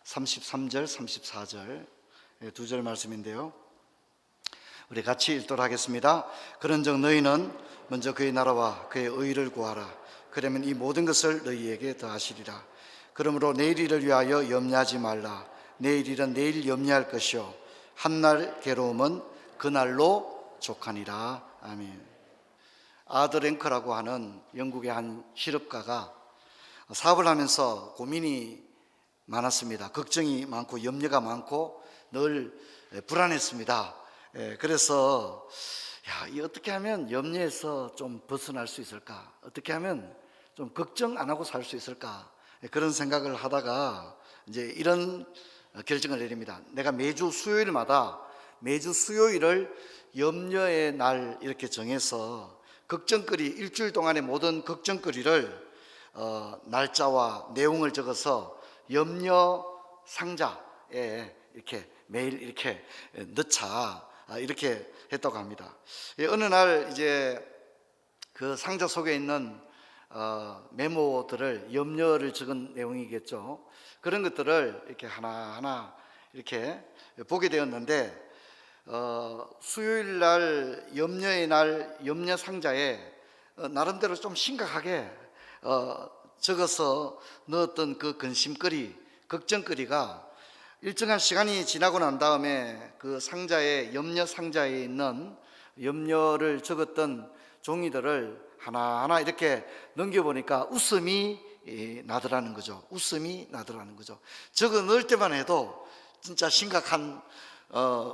33절, 34절 두 절 말씀인데요. 우리 같이 읽도록 하겠습니다. 그런즉 너희는 먼저 그의 나라와 그의 의를 구하라. 그러면 이 모든 것을 너희에게 더하시리라. 그러므로 내일 일을 위하여 염려하지 말라. 내일 일은 내일 염려할 것이요 한날 괴로움은 그날로 족하니라. 아멘. 아더 랭크라고 하는 영국의 한 실업가가 사업을 하면서 고민이 많았습니다. 걱정이 많고 염려가 많고 늘 불안했습니다. 그래서 이 어떻게 하면 염려에서 좀 벗어날 수 있을까? 어떻게 하면 좀 걱정 안 하고 살 수 있을까? 그런 생각을 하다가 이제 이런 결정을 내립니다. 내가 매주 수요일을 염려의 날 이렇게 정해서 걱정거리, 일주일 동안의 모든 걱정거리를 날짜와 내용을 적어서 염려 상자에 이렇게 매일 이렇게 넣자, 이렇게 했다고 합니다. 어느 날 이제 그 상자 속에 있는 메모들을, 염려를 적은 내용이겠죠. 그런 것들을 이렇게 하나하나 이렇게 보게 되었는데, 수요일 날 염려의 날 염려 상자에 나름대로 좀 심각하게 적어서 넣었던 그 근심거리, 걱정거리가 일정한 시간이 지나고 난 다음에 그 상자에, 염려 상자에 있는 염려를 적었던 종이들을 하나하나 이렇게 넘겨보니까 웃음이 나더라는 거죠. 웃음이 나더라는 거죠. 적어 넣을 때만 해도 진짜 심각한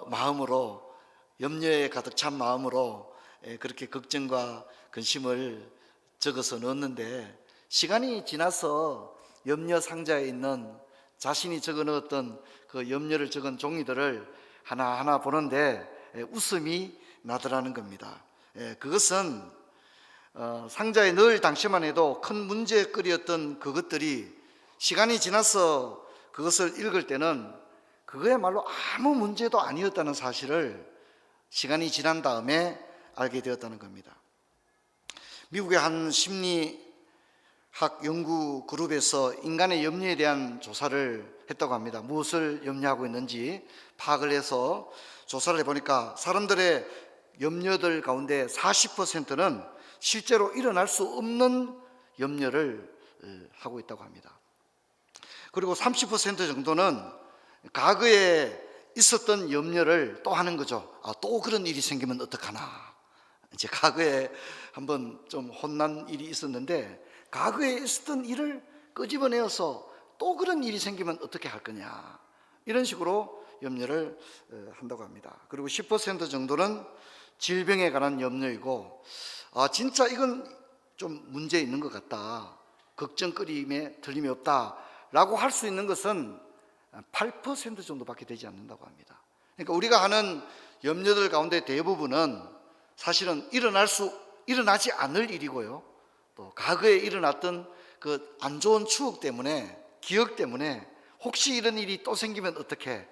마음으로, 염려에 가득 찬 마음으로 그렇게 걱정과 근심을 적어서 넣었는데, 시간이 지나서 염려 상자에 있는 자신이 적어 넣었던 그 염려를 적은 종이들을 하나하나 보는데 웃음이 나더라는 겁니다. 그것은 상자에 넣을 당시만 해도 큰 문제거리였던 그것들이 시간이 지나서 그것을 읽을 때는 그거야말로 아무 문제도 아니었다는 사실을 시간이 지난 다음에 알게 되었다는 겁니다. 미국의 한 심리학 연구 그룹에서 인간의 염려에 대한 조사를 했다고 합니다. 무엇을 염려하고 있는지 파악을 해서 조사를 해보니까 사람들의 염려들 가운데 40%는 실제로 일어날 수 없는 염려를 하고 있다고 합니다. 그리고 30% 정도는 과거에 있었던 염려를 또 하는 거죠. 또 그런 일이 생기면 어떡하나. 이제 과거에 한번 좀 혼난 일이 있었는데 과거에 있었던 일을 끄집어내어서 또 그런 일이 생기면 어떻게 할 거냐, 이런 식으로 염려를 한다고 합니다. 그리고 10% 정도는 질병에 관한 염려이고, 진짜 이건 좀 문제 있는 것 같다, 걱정거림에 틀림이 없다 라고 할 수 있는 것은 8% 정도밖에 되지 않는다고 합니다. 그러니까 우리가 하는 염려들 가운데 대부분은 사실은 일어나지 않을 일이고요, 또 과거에 일어났던 그 안 좋은 추억 때문에, 기억 때문에 혹시 이런 일이 또 생기면 어떻게,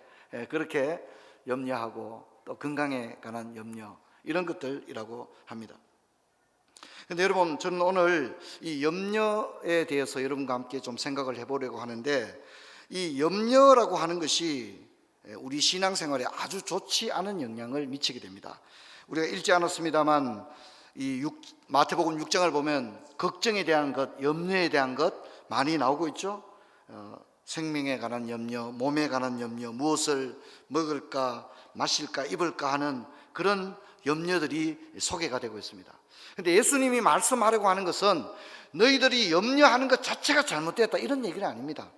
그렇게 염려하고, 또 건강에 관한 염려, 이런 것들이라고 합니다. 근데 여러분, 저는 오늘 이 염려에 대해서 여러분과 함께 좀 생각을 해보려고 하는데, 이 염려라고 하는 것이 우리 신앙생활에 아주 좋지 않은 영향을 미치게 됩니다. 우리가 읽지 않았습니다만 이 마태복음 6장을 보면 걱정에 대한 것, 염려에 대한 것 많이 나오고 있죠. 생명에 관한 염려, 몸에 관한 염려, 무엇을 먹을까, 마실까, 입을까 하는 그런 염려들이 소개가 되고 있습니다. 그런데 예수님이 말씀하려고 하는 것은 너희들이 염려하는 것 자체가 잘못됐다, 이런 얘기는 아닙니다.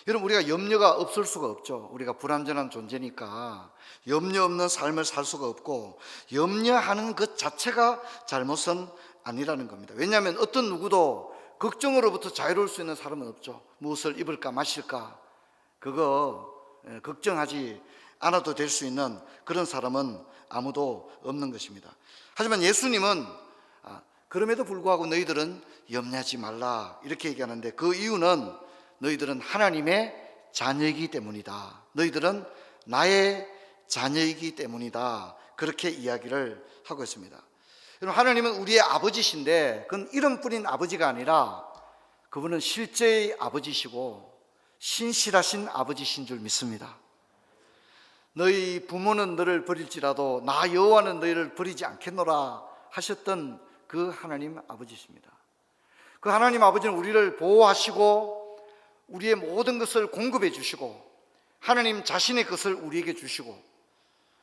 여러분, 우리가 염려가 없을 수가 없죠. 우리가 불완전한 존재니까 염려 없는 삶을 살 수가 없고, 염려하는 것 자체가 잘못은 아니라는 겁니다. 왜냐하면 어떤 누구도 걱정으로부터 자유로울 수 있는 사람은 없죠. 무엇을 입을까 마실까, 그거 걱정하지 않아도 될 수 있는 그런 사람은 아무도 없는 것입니다. 하지만 예수님은 그럼에도 불구하고 너희들은 염려하지 말라, 이렇게 얘기하는데, 그 이유는 너희들은 하나님의 자녀이기 때문이다, 너희들은 나의 자녀이기 때문이다, 그렇게 이야기를 하고 있습니다. 여러분, 하나님은 우리의 아버지신데 그건 이름뿐인 아버지가 아니라 그분은 실제의 아버지시고 신실하신 아버지신 줄 믿습니다. 너희 부모는 너를 버릴지라도 나 여호와는 너희를 버리지 않겠노라 하셨던 그 하나님 아버지십니다. 그 하나님 아버지는 우리를 보호하시고 우리의 모든 것을 공급해 주시고 하나님 자신의 것을 우리에게 주시고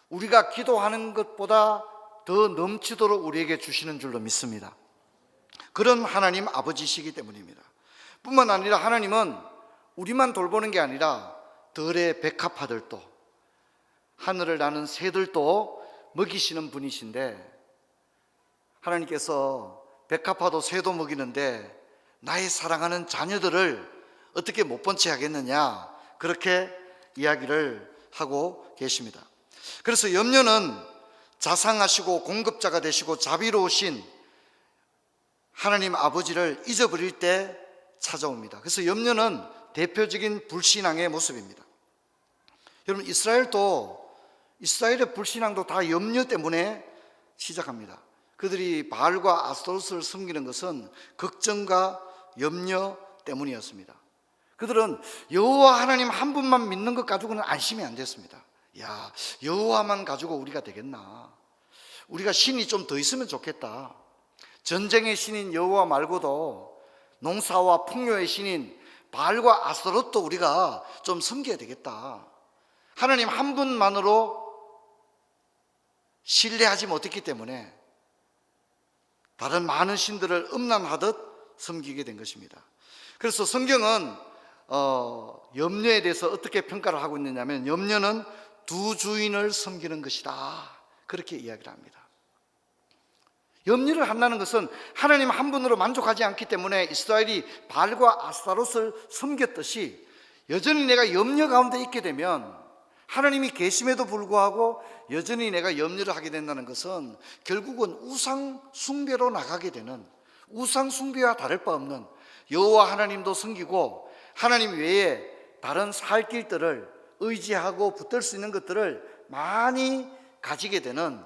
우리가 기도하는 것보다 더 넘치도록 우리에게 주시는 줄로 믿습니다. 그런 하나님 아버지시기 때문입니다. 뿐만 아니라 하나님은 우리만 돌보는 게 아니라 들의 백합화들도 하늘을 나는 새들도 먹이시는 분이신데, 하나님께서 백합화도 새도 먹이는데 나의 사랑하는 자녀들을 어떻게 못 본 채 하겠느냐, 그렇게 이야기를 하고 계십니다. 그래서 염려는 자상하시고 공급자가 되시고 자비로우신 하나님 아버지를 잊어버릴 때 찾아옵니다. 그래서 염려는 대표적인 불신앙의 모습입니다. 여러분, 이스라엘의 불신앙도 다 염려 때문에 시작합니다. 그들이 바알과 아스토롯을 섬기는 것은 걱정과 염려 때문이었습니다. 그들은 여호와 하나님 한 분만 믿는 것 가지고는 안심이 안 됐습니다. 야, 여호와만 가지고 우리가 되겠나? 우리가 신이 좀 더 있으면 좋겠다. 전쟁의 신인 여호와 말고도 농사와 풍요의 신인 바알과 아스토롯도 우리가 좀 섬겨야 되겠다. 하나님 한 분만으로 신뢰하지 못했기 때문에 다른 많은 신들을 음란하듯 섬기게 된 것입니다. 그래서 성경은 염려에 대해서 어떻게 평가를 하고 있느냐면, 염려는 두 주인을 섬기는 것이다, 그렇게 이야기를 합니다. 염려를 한다는 것은 하나님 한 분으로 만족하지 않기 때문에 이스라엘이 바알과 아스타롯을 섬겼듯이 여전히 내가 염려 가운데 있게 되면, 하나님이 계심에도 불구하고 여전히 내가 염려를 하게 된다는 것은 결국은 우상 숭배로 나가게 되는, 우상 숭배와 다를 바 없는, 여호와 하나님도 섬기고 하나님 외에 다른 살 길들을 의지하고 붙들 수 있는 것들을 많이 가지게 되는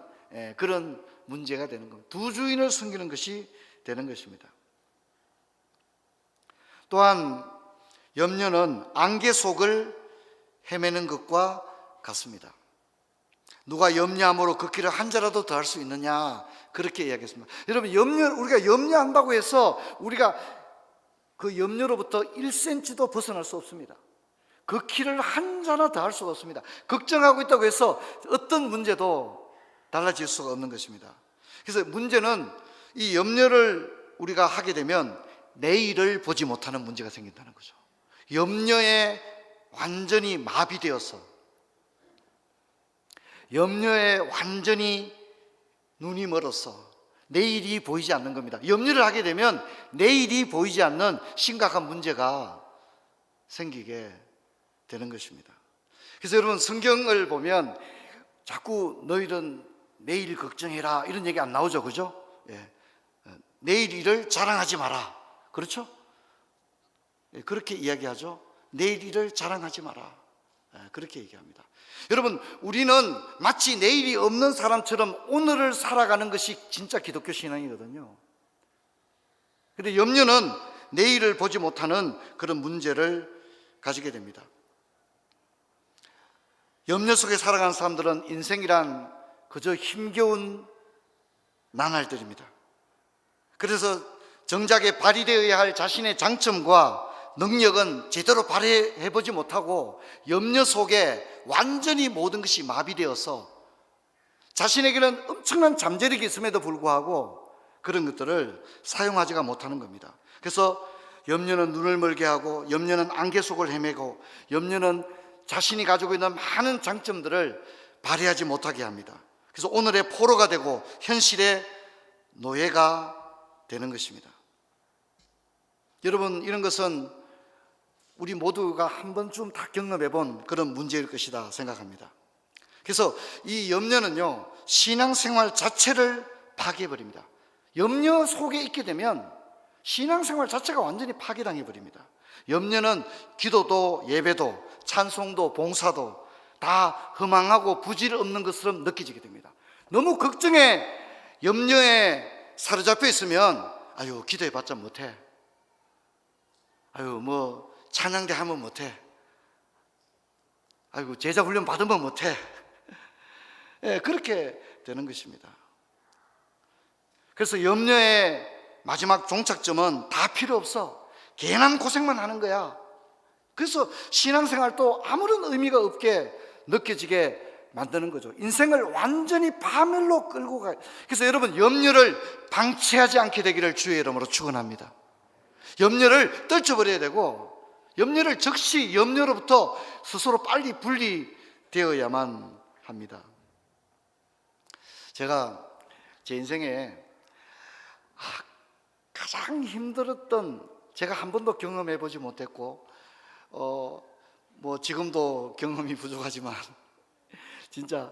그런 문제가 되는 겁니다. 두 주인을 섬기는 것이 되는 것입니다. 또한 염려는 안개 속을 헤매는 것과 같습니다. 누가 염려함으로 그 길을 한 자라도 더 할 수 있느냐, 그렇게 이야기했습니다. 여러분, 우리가 염려한다고 해서 우리가 그 염려로부터 1cm도 벗어날 수 없습니다. 그 길을 한 자나 더 할 수가 없습니다. 걱정하고 있다고 해서 어떤 문제도 달라질 수가 없는 것입니다. 그래서 문제는 이 염려를 우리가 하게 되면 내일을 보지 못하는 문제가 생긴다는 거죠. 염려에 완전히 마비되어서, 염려에 완전히 눈이 멀어서 내일이 보이지 않는 겁니다. 염려를 하게 되면 내일이 보이지 않는 심각한 문제가 생기게 되는 것입니다. 그래서 여러분, 성경을 보면 자꾸 너희는 내일 걱정해라 이런 얘기 안 나오죠, 그죠? 예. 내일 일을 자랑하지 마라, 그렇죠? 예, 그렇게 이야기하죠. 내일 일을 자랑하지 마라, 예, 그렇게 얘기합니다. 여러분, 우리는 마치 내일이 없는 사람처럼 오늘을 살아가는 것이 진짜 기독교 신앙이거든요. 그런데 염려는 내일을 보지 못하는 그런 문제를 가지게 됩니다. 염려 속에 살아가는 사람들은 인생이란 그저 힘겨운 나날들입니다. 그래서 정작에 발휘되어야 할 자신의 장점과 능력은 제대로 발휘해보지 못하고 염려 속에 완전히 모든 것이 마비되어서 자신에게는 엄청난 잠재력이 있음에도 불구하고 그런 것들을 사용하지가 못하는 겁니다. 그래서 염려는 눈을 멀게 하고, 염려는 안개 속을 헤매고, 염려는 자신이 가지고 있는 많은 장점들을 발휘하지 못하게 합니다. 그래서 오늘의 포로가 되고 현실의 노예가 되는 것입니다. 여러분, 이런 것은 우리 모두가 한 번쯤 다 경험해 본 그런 문제일 것이다 생각합니다. 그래서 이 염려는요, 신앙생활 자체를 파괴해버립니다. 염려 속에 있게 되면 신앙생활 자체가 완전히 파괴당해 버립니다. 염려는 기도도 예배도 찬송도 봉사도 다 허망하고 부질 없는 것처럼 느껴지게 됩니다. 너무 걱정에 염려에 사로잡혀 있으면 아유, 기도해봤자 못해, 아유, 뭐 찬양대 하면 못해. 아이고, 제자 훈련 받으면 못해. 예, 그렇게 되는 것입니다. 그래서 염려의 마지막 종착점은 다 필요 없어. 괜한 고생만 하는 거야. 그래서 신앙생활도 아무런 의미가 없게 느껴지게 만드는 거죠. 인생을 완전히 파멸로 끌고 가요. 그래서 여러분, 염려를 방치하지 않게 되기를 주의 이름으로 축원합니다. 염려를 떨쳐버려야 되고, 염려를 즉시 염려로부터 스스로 빨리 분리되어야만 합니다. 제가 제 인생에 가장 힘들었던, 제가 한 번도 경험해 보지 못했고 뭐 지금도 경험이 부족하지만 진짜, 야,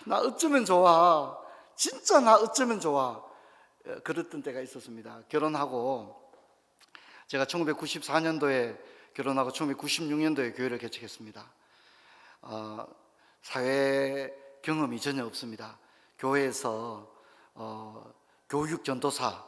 나 어쩌면 좋아, 진짜 나 어쩌면 좋아, 그랬던 때가 있었습니다. 결혼하고, 제가 1994년도에 결혼하고 1996년도에 교회를 개척했습니다. 사회 경험이 전혀 없습니다. 교회에서 교육 전도사,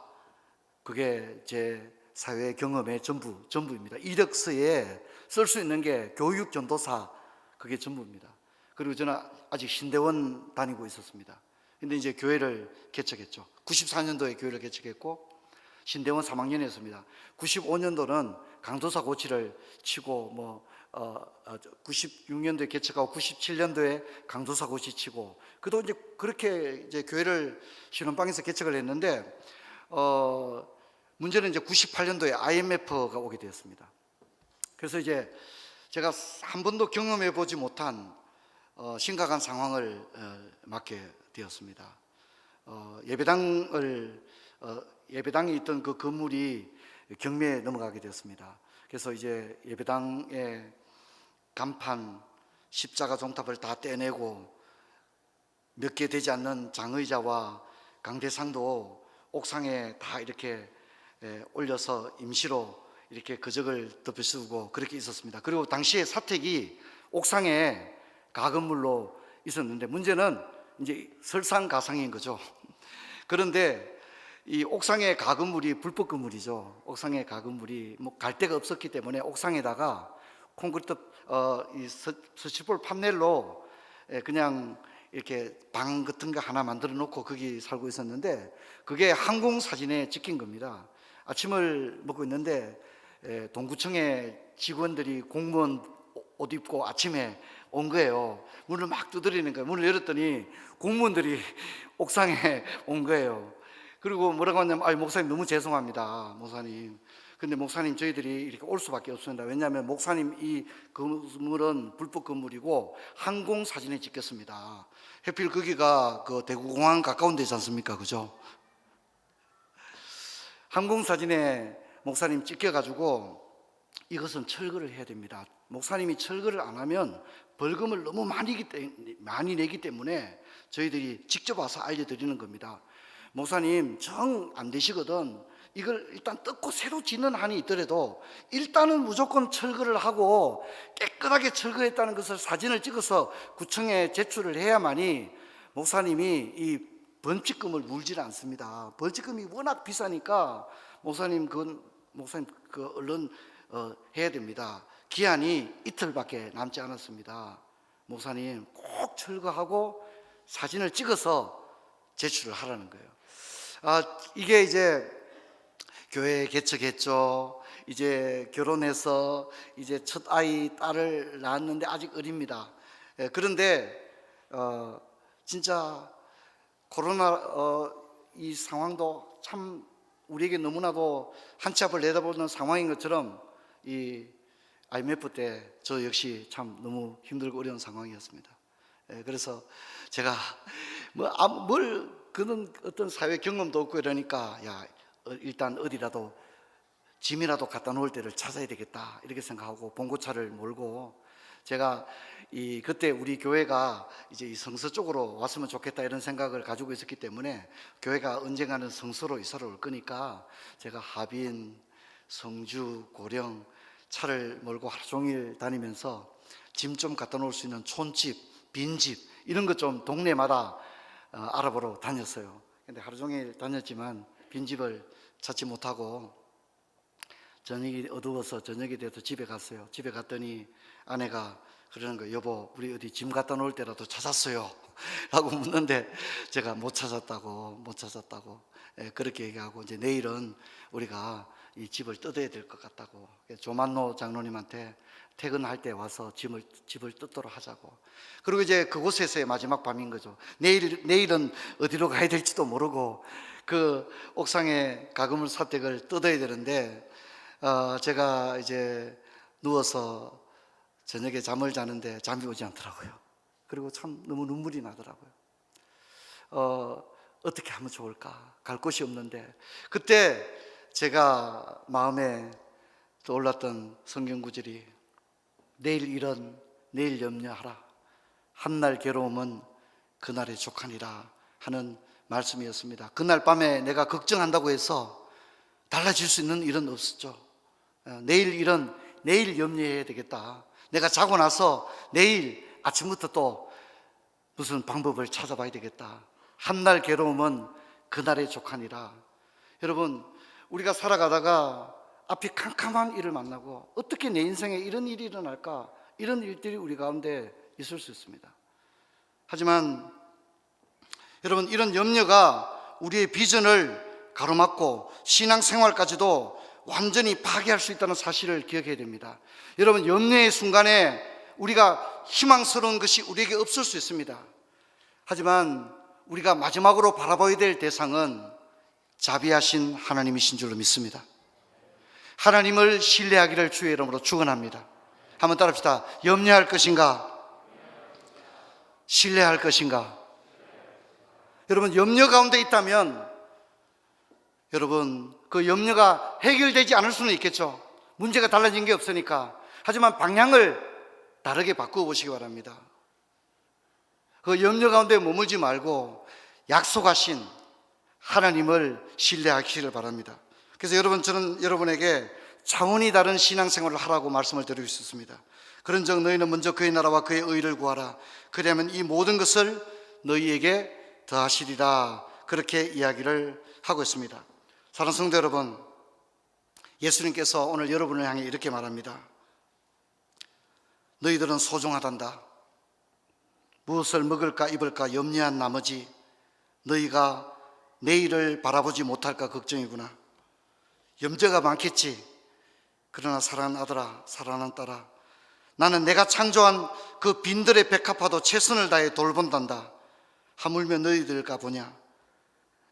그게 제 사회 경험의 전부입니다. 이력서에 쓸 수 있는 게 교육 전도사, 그게 전부입니다. 그리고 저는 아직 신대원 다니고 있었습니다. 근데 이제 교회를 개척했죠. 94년도에 교회를 개척했고 신대원 3학년이었습니다. 95년도는 강도사 고치를 치고 96년도에 개척하고 97년도에 강도사 고치 치고, 그도 이제 그렇게 이제 교회를 신혼방에서 개척을 했는데 문제는 이제 98년도에 IMF가 오게 되었습니다. 그래서 이제 제가 한 번도 경험해 보지 못한 심각한 상황을 맞게 되었습니다. 예배당이 있던 그 건물이 경매에 넘어가게 되었습니다. 그래서 이제 예배당의 간판, 십자가 종탑을 다 떼내고 몇 개 되지 않는 장의자와 강대상도 옥상에 다 이렇게 올려서 임시로 이렇게 거적을 덮어쓰고 그렇게 있었습니다. 그리고 당시에 사택이 옥상에 가건물로 있었는데, 문제는 이제 설상가상인 거죠. 그런데 이 옥상의 가건물이 불법 건물이죠. 옥상의 가건물이 갈 데가 없었기 때문에 옥상에다가 콘크리트 스치볼 판넬로 그냥 이렇게 방 같은 거 하나 만들어 놓고 거기 살고 있었는데, 그게 항공사진에 찍힌 겁니다. 아침을 먹고 있는데 동구청의 직원들이 공무원 옷 입고 아침에 온 거예요. 문을 막 두드리는 거예요. 문을 열었더니 공무원들이 옥상에 온 거예요. 그리고 뭐라고 하냐면, 목사님 너무 죄송합니다, 목사님. 근데 목사님, 저희들이 이렇게 올 수밖에 없습니다. 왜냐하면 목사님 이 건물은 불법 건물이고 항공사진에 찍혔습니다. 하필 거기가 그 대구공항 가까운 데지 않습니까? 그죠? 항공사진에 목사님 찍혀가지고 이것은 철거를 해야 됩니다. 목사님이 철거를 안 하면 벌금을 너무 많이 내기 때문에 저희들이 직접 와서 알려드리는 겁니다. 목사님 정 안 되시거든, 이걸 일단 뜯고 새로 짓는 한이 있더라도 일단은 무조건 철거를 하고 깨끗하게 철거했다는 것을 사진을 찍어서 구청에 제출을 해야만이 목사님이 이 번칙금을 물질 않습니다. 번칙금이 워낙 비싸니까 목사님 얼른 해야 됩니다. 기한이 이틀밖에 남지 않았습니다. 목사님 꼭 철거하고 사진을 찍어서 제출을 하라는 거예요. 이게 이제 교회 개척했죠. 이제 결혼해서 이제 첫 아이 딸을 낳았는데 아직 어립니다. 그런데 진짜 코로나 이 상황도 참 우리에게 너무나도 한 치 앞을 내다보는 상황인 것처럼 이 IMF 때 저 역시 참 너무 힘들고 어려운 상황이었습니다. 그래서 제가 그는 어떤 사회 경험도 없고 이러니까, 일단 어디라도 짐이라도 갖다 놓을 데를 찾아야 되겠다 이렇게 생각하고 봉고차를 몰고, 제가 그때 우리 교회가 이제 이 성서 쪽으로 왔으면 좋겠다 이런 생각을 가지고 있었기 때문에, 교회가 언젠가는 성서로 이사를 올 거니까 제가 하빈, 성주, 고령 차를 몰고 하루 종일 다니면서 짐 좀 갖다 놓을 수 있는 촌집, 빈집 이런 것 좀 동네마다 알아보러 다녔어요. 근데 하루 종일 다녔지만 빈집을 찾지 못하고 저녁이 어두워서 저녁이 돼서 집에 갔어요. 집에 갔더니 아내가 그러는 거예요. 여보, 우리 어디 짐 갖다 놓을 때라도 찾았어요? 라고 묻는데 제가 못 찾았다고 그렇게 얘기하고, 이제 내일은 우리가 이 집을 뜯어야 될 것 같다고, 조만노 장로님한테 퇴근할 때 와서 집을 뜯도록 하자고. 그리고 이제 그곳에서의 마지막 밤인 거죠. 내일은 어디로 가야 될지도 모르고 그 옥상에 가그물 사택을 뜯어야 되는데, 제가 이제 누워서 저녁에 잠을 자는데 잠이 오지 않더라고요. 그리고 참 너무 눈물이 나더라고요. 어떻게 하면 좋을까? 갈 곳이 없는데, 그때 제가 마음에 떠올랐던 성경 구절이 내일 일은 내일 염려하라. 한날 괴로움은 그날의 족하니라 하는 말씀이었습니다. 그날 밤에 내가 걱정한다고 해서 달라질 수 있는 일은 없었죠. 내일 일은 내일 염려해야 되겠다. 내가 자고 나서 내일 아침부터 또 무슨 방법을 찾아봐야 되겠다. 한날 괴로움은 그날의 족하니라. 여러분, 우리가 살아가다가 앞이 캄캄한 일을 만나고 어떻게 내 인생에 이런 일이 일어날까? 이런 일들이 우리 가운데 있을 수 있습니다. 하지만 여러분, 이런 염려가 우리의 비전을 가로막고 신앙생활까지도 완전히 파괴할 수 있다는 사실을 기억해야 됩니다. 여러분, 염려의 순간에 우리가 희망스러운 것이 우리에게 없을 수 있습니다. 하지만 우리가 마지막으로 바라봐야 될 대상은 자비하신 하나님이신 줄로 믿습니다. 하나님을 신뢰하기를 주의 이름으로 축원합니다. 한번 따라합시다. 염려할 것인가? 신뢰할 것인가? 여러분, 염려 가운데 있다면 여러분, 그 염려가 해결되지 않을 수는 있겠죠. 문제가 달라진 게 없으니까. 하지만 방향을 다르게 바꾸어 보시기 바랍니다. 그 염려 가운데 머물지 말고 약속하신 하나님을 신뢰하시기를 바랍니다. 그래서 여러분, 저는 여러분에게 차원이 다른 신앙생활을 하라고 말씀을 드리고 있었습니다. 그런즉 너희는 먼저 그의 나라와 그의 의를 구하라. 그리하면 이 모든 것을 너희에게 더하시리라. 그렇게 이야기를 하고 있습니다. 사랑하는 성도 여러분, 예수님께서 오늘 여러분을 향해 이렇게 말합니다. 너희들은 소중하단다. 무엇을 먹을까 입을까 염려한 나머지 너희가 내일을 바라보지 못할까 걱정이구나. 염려가 많겠지. 그러나 사랑하는 아들아, 사랑하는 딸아, 나는 내가 창조한 그 빈들의 백합화도 최선을 다해 돌본단다. 하물며 너희들까 보냐.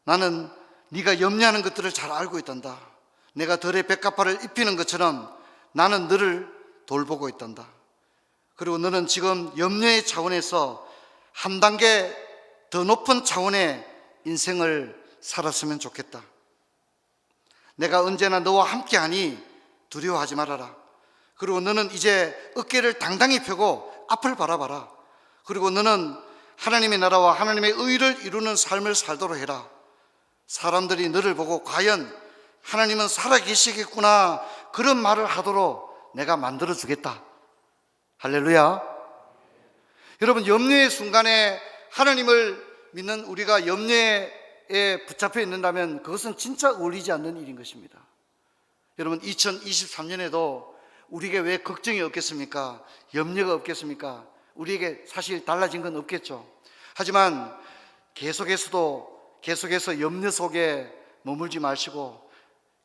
나는 네가 염려하는 것들을 잘 알고 있단다. 내가 들의 백합화를 입히는 것처럼 나는 너를 돌보고 있단다. 그리고 너는 지금 염려의 차원에서 한 단계 더 높은 차원의 인생을 살았으면 좋겠다. 내가 언제나 너와 함께하니 두려워하지 말아라. 그리고 너는 이제 어깨를 당당히 펴고 앞을 바라봐라. 그리고 너는 하나님의 나라와 하나님의 의를 이루는 삶을 살도록 해라. 사람들이 너를 보고 과연 하나님은 살아계시겠구나 그런 말을 하도록 내가 만들어주겠다. 할렐루야. 여러분, 염려의 순간에 하나님을 믿는 우리가 염려에 붙잡혀 있는다면 그것은 진짜 어울리지 않는 일인 것입니다. 여러분, 2023년에도 우리에게 왜 걱정이 없겠습니까? 염려가 없겠습니까? 우리에게 사실 달라진 건 없겠죠. 하지만 계속해서 염려 속에 머물지 마시고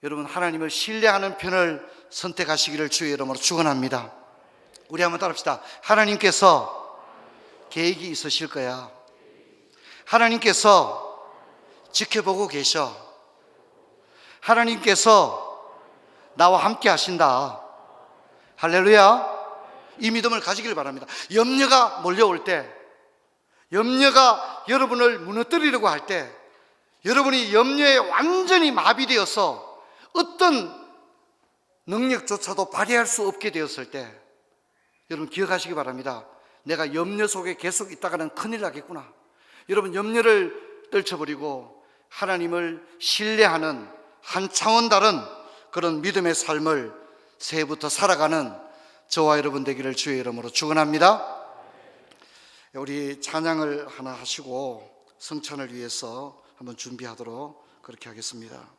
여러분, 하나님을 신뢰하는 편을 선택하시기를 주의 이름으로 축원합니다. 우리 한번 따라합시다. 하나님께서 계획이 있으실 거야. 하나님께서 지켜보고 계셔. 하나님께서 나와 함께 하신다. 할렐루야. 이 믿음을 가지길 바랍니다. 염려가 몰려올 때, 염려가 여러분을 무너뜨리려고 할 때, 여러분이 염려에 완전히 마비되어서 어떤 능력조차도 발휘할 수 없게 되었을 때 여러분 기억하시기 바랍니다. 내가 염려 속에 계속 있다가는 큰일 나겠구나. 여러분, 염려를 떨쳐버리고 하나님을 신뢰하는 한 차원 다른 그런 믿음의 삶을 새해부터 살아가는 저와 여러분 되기를 주의 이름으로 축원합니다. 우리 찬양을 하나 하시고 성찬을 위해서 한번 준비하도록 그렇게 하겠습니다.